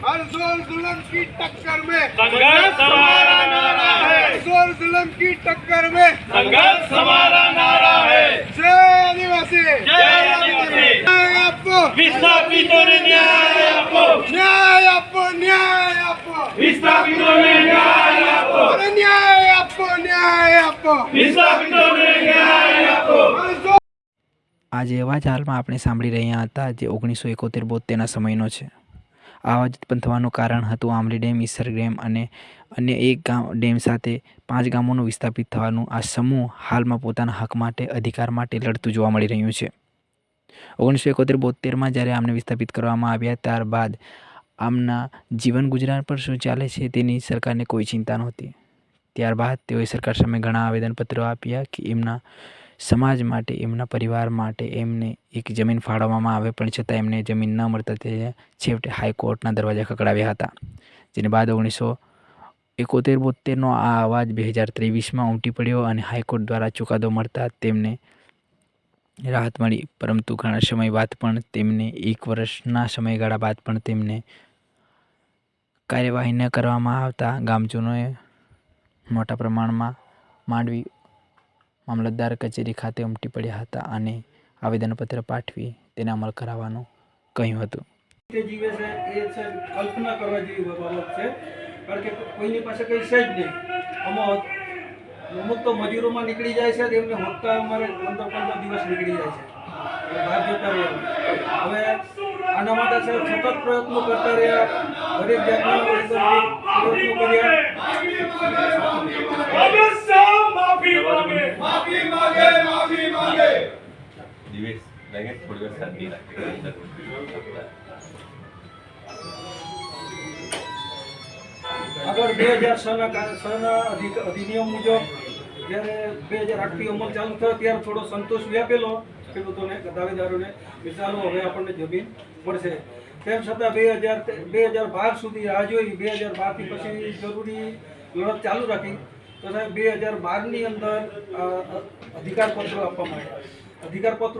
हर जोर जुल्म की टक्कर में संघर्ष हमारा नारा है। जोर जुल्म की टक्कर में संघर्ष हमारा नारा है। जय आदिवासी जय आदिवासी। न्याय आपको विस्थापितोने न्याय आपो। न्याय आपको न्याय आपको विस्थापितोने न्याय आपो। अरे न्याय आपको न्याय आपको विस्थापितोने न्याय आपो। हर जोर આજે એવા જ હાલમાં આપણે સાંભળી રહ્યા હતા જે 1971-72ના સમયનો છે. આવા જ ઉત્પન્ન થવાનું કારણ હતું આંબલી ડેમ, ઈસર ડેમ અને અન્ય એક ડેમ સાથે 5 ગામોનું વિસ્થાપિત થવાનું. આ સમૂહ હાલમાં પોતાના હક માટે, અધિકાર માટે લડતું જોવા મળી રહ્યું છે. 1971-72માં જ્યારે આમને વિસ્થાપિત કરવામાં આવ્યા ત્યારબાદ આમના જીવન ગુજરાન પર શું ચાલે છે તેની સરકારને કોઈ ચિંતા નહોતી. ત્યારબાદ તેઓએ સરકાર સામે ઘણા આવેદનપત્રો આપ્યા કે એમના સમાજ માટે, એમના પરિવાર માટે એમને એક જમીન ફાળવવામાં આવે, પણ છતાં એમને જમીન ન મળતા તે છેવટે હાઈકોર્ટના દરવાજા ખખડાવ્યા હતા. જેને બાદ 1971-72નો આ અવાજ 2023માં ઉમટી પડ્યો અને હાઈકોર્ટ દ્વારા ચુકાદો મળતા તેમને રાહત મળી. પરંતુ ઘણા સમય બાદ પણ તેમને 1 વર્ષના સમયગાળા બાદ પણ તેમને કાર્યવાહી ન કરવામાં આવતા ગામજનોએ મોટા પ્રમાણમાં માંડવી મામલતદાર કચેરી ખાતે ઉમટી પડ્યા હતા અને આવેદનપત્ર પાઠવી તેને અમલ કરાવવાનું કહ્યું હતું. તે જીવે છે એ છે કલ્પના કરવા જેવી બાબત છે, કારણ કે કોઈની પાસે કંઈ છે જ નહીં. અમુક તો મજૂરોમાં નીકળી જાય છે, એમને હોતા અમારે 15 દિવસ નીકળી જાય છે, બહાર જતા રહ્યા. હવે આના માટે છે સતત પ્રયત્નો કરતા રહ્યા, દરેક જાતના પ્રયત્નો કર્યા. माफी मांगे। माफी मांगे माफी मांगे दिवेश रहेंगे थोड़ी देर शांति रखेंगे। આગળ 2006ના અધિનિયમ મુજબ જ્યારે 2008થી અમલ ચાલુ થયો ત્યારે થોડો સંતોષ વ્યાપેલો ખેડૂતોને, દાવેદારોને કે ચાલો હવે આપણને જમીન મળશે. તેમ છતાં 2012 સુધી રાહ જોઈ. 2012થી પછી જરૂરી લડત ચાલુ રાખી. તો સાહેબ 2012ની અંદર અધિકારપત્રો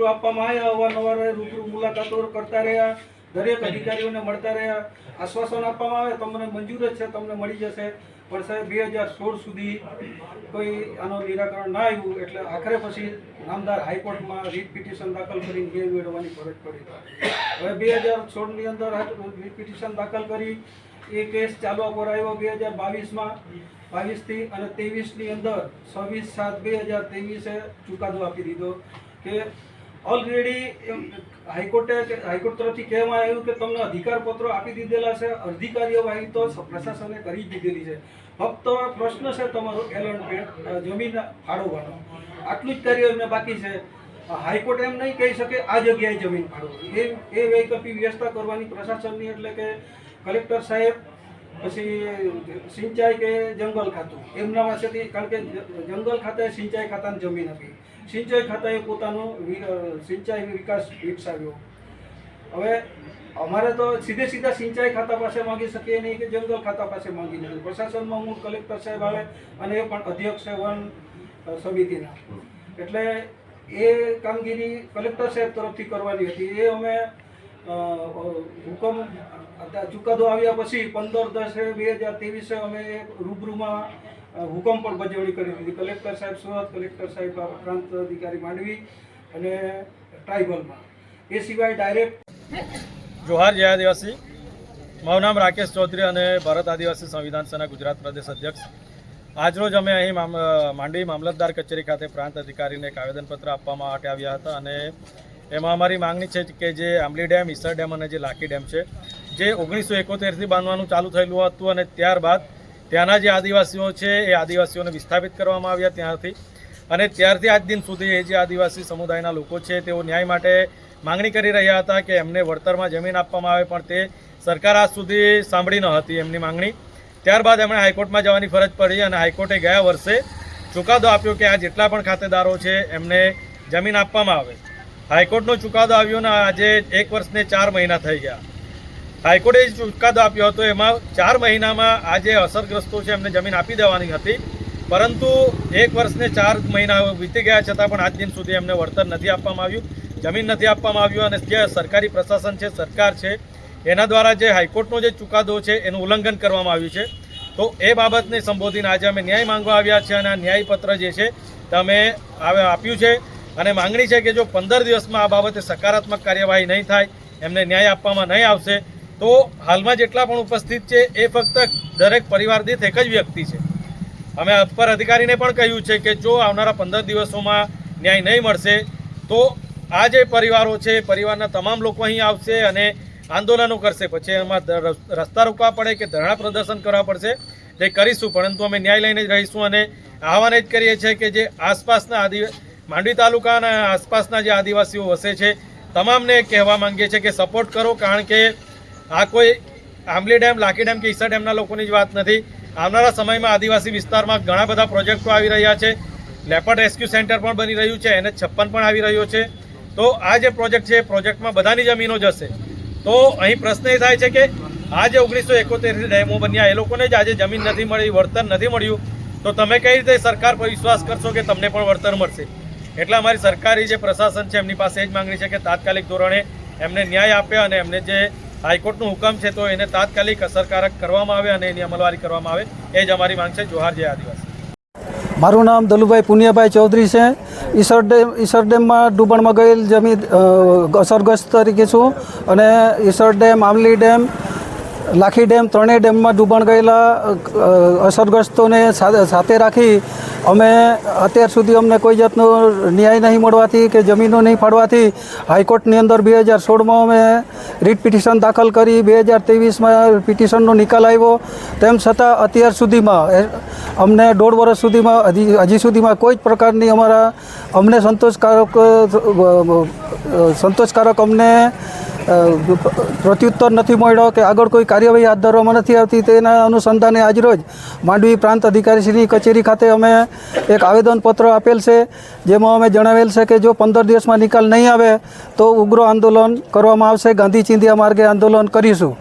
આપવામાં આવ્યા. અવારનવાર રૂબરૂ મુલાકાતો કરતા રહ્યા, દરેક અધિકારીઓને મળતા રહ્યા. આશ્વાસન આપવામાં આવે તમને મંજૂર જ છે, તમને મળી જશે. પણ સાહેબ 2016 સુધી કોઈ આનો નિરાકરણ ના આવ્યું. એટલે આખરે પછી નામદાર હાઈકોર્ટમાં રીટ પિટિશન દાખલ કરીને ન્યાય મેળવવાની ફરજ પડી. હવે 2016ની અંદર રીટ પિટિશન દાખલ કરી એ કેસ ચાલવા પર આવ્યો 2022માં. 22થી અને 23ની અંદર 26/7/2023 ચુકાદો આપી દીધો કે ઓલરેડી હાઈકોર્ટ તરફથી કહેવામાં આવ્યું કે તમને અધિકારપત્રો આપી દીધેલા છે, અડધી કાર્યવાહી તો પ્રશાસને કરી દીધેલી છે, ફક્ત પ્રશ્ન છે તમારો એલોટમેન્ટ જમીન ફાળવવાનો, આટલું જ કાર્ય એમને બાકી છે. હાઈકોર્ટ એમ નહીં કહી શકે આ જગ્યાએ જમીન ફાળવો. એ વૈકલ્પિક વ્યવસ્થા કરવાની પ્રશાસનની, એટલે કે કલેક્ટર સાહેબ, પછી સિંચાઈ કે જંગલ ખાતું એમના પાસેથી, કારણ કે જંગલ ખાતાએ સિંચાઈ ખાતાને જમીન આપી, સિંચાઈ ખાતાએ પોતાનો સિંચાઈ વિકાસ વિકસાવ્યો. હવે અમારે તો સીધા સિંચાઈ ખાતા પાસે માંગી શકીએ નહીં કે જંગલ ખાતા પાસે માંગી નથી. પ્રશાસનમાં હું કલેક્ટર સાહેબ આવે અને એ પણ અધ્યક્ષ છે વન સમિતિના, એટલે એ કામગીરી કલેક્ટર સાહેબ તરફથી કરવાની હતી. એ અમે હુકમ ચુકાદો આવ્યા પછી 15/10/2023 અમે રૂબરૂમાં હુકમ પણ બજવણી કરી દીધી. કલેક્ટર સાહેબ સુરત, કલેક્ટર સાહેબ પ્રાંત અધિકારી માંડવી અને ટ્રાઇબલમાં. એ સિવાય ડાયરેક્ટ જોહાર જય આદિવાસી. મારું નામ રાકેશ ચૌધરી અને ભારત આદિવાસી સંવિધાન સેના ગુજરાત પ્રદેશ અધ્યક્ષ. આજરોજ અમે અહીં માંડવી મામલતદાર કચેરી ખાતે પ્રાંત અધિકારીને એક આવેદનપત્ર આપવા માટે આવ્યા હતા અને એમાં અમારી માંગણી છે કે જે આંબલી ડેમ, ઈસર ડેમ અને જે લાકી ડેમ છે, જે 1971થી બાંધવાનું ચાલુ થયેલું હતું અને ત્યારબાદ ત્યાંના જે આદિવાસીઓ છે એ આદિવાસીઓને વિસ્થાપિત કરવામાં આવ્યા ત્યાંથી, અને ત્યારથી આજ દિન સુધી એ જે આદિવાસી સમુદાયના લોકો છે તેઓ ન્યાય માટે માંગણી કરી રહ્યા હતા કે એમને વળતરમાં જમીન આપવામાં આવે, પણ તે સરકાર આજ સુધી સાંભળી ન હતી એમની માંગણી. ત્યારબાદ એમણે હાઈકોર્ટમાં જવાની ફરજ પડી અને હાઈકોર્ટે ગયા વર્ષે ચુકાદો આપ્યો કે આ જેટલા પણ ખાતેદારો છે એમને જમીન આપવામાં આવે. હાઈકોર્ટનો ચુકાદો આવ્યો ને આજે 1 વર્ષને 4 મહિના થઈ ગયા. હાઈકોર્ટે જે ચુકાદો આપ્યો હતો એમાં 4 મહિનામાં આ જે અસરગ્રસ્તો છે એમને જમીન આપી દેવાની હતી, પરંતુ 1 વર્ષને 4 મહિના વીતી ગયા છતાં પણ આજ દિન સુધી એમને વળતર નથી આપવામાં આવ્યું, જમીન નથી આપવામાં આવ્યું. અને જે સરકારી પ્રશાસન છે, સરકાર છે, એના દ્વારા જે હાઈકોર્ટનો જે ચુકાદો છે એનું ઉલ્લંઘન કરવામાં આવ્યું છે. તો એ બાબતને સંબોધીને આજે અમે ન્યાય માંગવા આવ્યા છે અને આ ન્યાયપત્ર જે છે તે અમે આપ્યું છે અને માંગણી છે કે જો 15 દિવસમાં આ બાબતે સકારાત્મક કાર્યવાહી નહીં થાય, એમને ન્યાય આપવામાં નહીં આવશે તો હાલમાં જેટલા પણ ઉપસ્થિત છે એ ફક્ત દરેક પરિવાર દીઠ એક જ વ્યક્તિ છે. અમે અપર અધિકારીને પણ કહ્યું છે કે જો આવનારા 15 દિવસોમાં ન્યાય નહીં મળશે તો આ જે પરિવારો છે પરિવારના તમામ લોકો અહીં આવશે અને આંદોલનો કરશે. પછી એમાં રસ્તા રોકવા પડે કે ધરણા પ્રદર્શન કરવા પડશે તે કરીશું, પરંતુ અમે ન્યાય લઈને જ રહીશું અને આહવાન જ કરીએ છીએ કે જે આસપાસના માંડવી તાલુકાના આસપાસના જે આદિવાસીઓ વસે છે તમામને કહેવા માંગીએ છીએ કે સપોર્ટ કરો, કારણ કે આ કોઈ આંબલી ડેમ, લાખી ડેમ કે ઈસા ડેમના લોકોની જ વાત નથી. આવનારા સમયમાં આદિવાસી વિસ્તારમાં ઘણા બધા પ્રોજેક્ટો આવી રહ્યા છે. લેપર્ડ રેસ્ક્યુ સેન્ટર પણ બની રહ્યું છે, NH56 પણ આવી રહ્યો છે. તો આ જે પ્રોજેક્ટ છે એ પ્રોજેક્ટમાં બધાની જમીનો જશે. તો અહીં પ્રશ્ન એ થાય છે કે આ જે 1971 ડેમો બન્યા એ લોકોને જ આજે જમીન નથી મળી, વળતર નથી મળ્યું, તો તમે કઈ રીતે સરકાર પર વિશ્વાસ કરશો કે તમને પણ વળતર મળશે? એટલે અમારી સરકારી જે પ્રશાસન છે એમની પાસે એ જ માંગણી છે કે તાત્કાલિક ધોરણે એમને ન્યાય આપે અને એમને જે હાઈકોર્ટનું હુકમ છે તો એને તાત્કાલિક અસરકારક કરવામાં આવે અને એની અમલવારી કરવામાં આવે, એ જ અમારી માંગ છે. જોહાર જય આદિવાસી. મારું નામ દલુભાઈ પુનિયાભાઈ ચૌધરી છે. ઈસર ડેમમાં ડૂબણમાં ગયેલ જમીન અસરગ્રસ્ત તરીકે છું અને ઈસર ડેમ, આમલી ડેમ, લાખી ડેમ ત્રણેય ડેમમાં ડૂબણ ગયેલા અસરગ્રસ્તોને સાથે રાખી અમે અત્યાર સુધી અમને કોઈ જાતનો ન્યાય નહીં મળવાથી કે જમીનો નહીં ફાળવાથી હાઈકોર્ટની અંદર 2016માં અમે રીટ પિટિશન દાખલ કરી. 2023માં પિટિશનનો નિકાલ આવ્યો. તેમ છતાં અત્યાર સુધીમાં અમને 1.5 વર્ષ સુધીમાં હજી સુધીમાં કોઈ જ પ્રકારની અમને સંતોષકારક અમને પ્રત્યુત્તર નથી મળ્યો કે આગળ કોઈ કાર્યવાહી હાથ ધરવામાં નથી આવતી. તેના અનુસંધાને આજરોજ માંડવી પ્રાંત અધિકારીશ્રીની કચેરી ખાતે અમે એક આવેદનપત્ર આપેલ છે, જેમાં અમે જણાવેલ છે કે જો 15 દિવસમાં નિકાલ નહીં આવે તો ઉગ્ર આંદોલન કરવામાં આવશે. ગાંધી ચિંધ્યા માર્ગે આંદોલન કરીશું.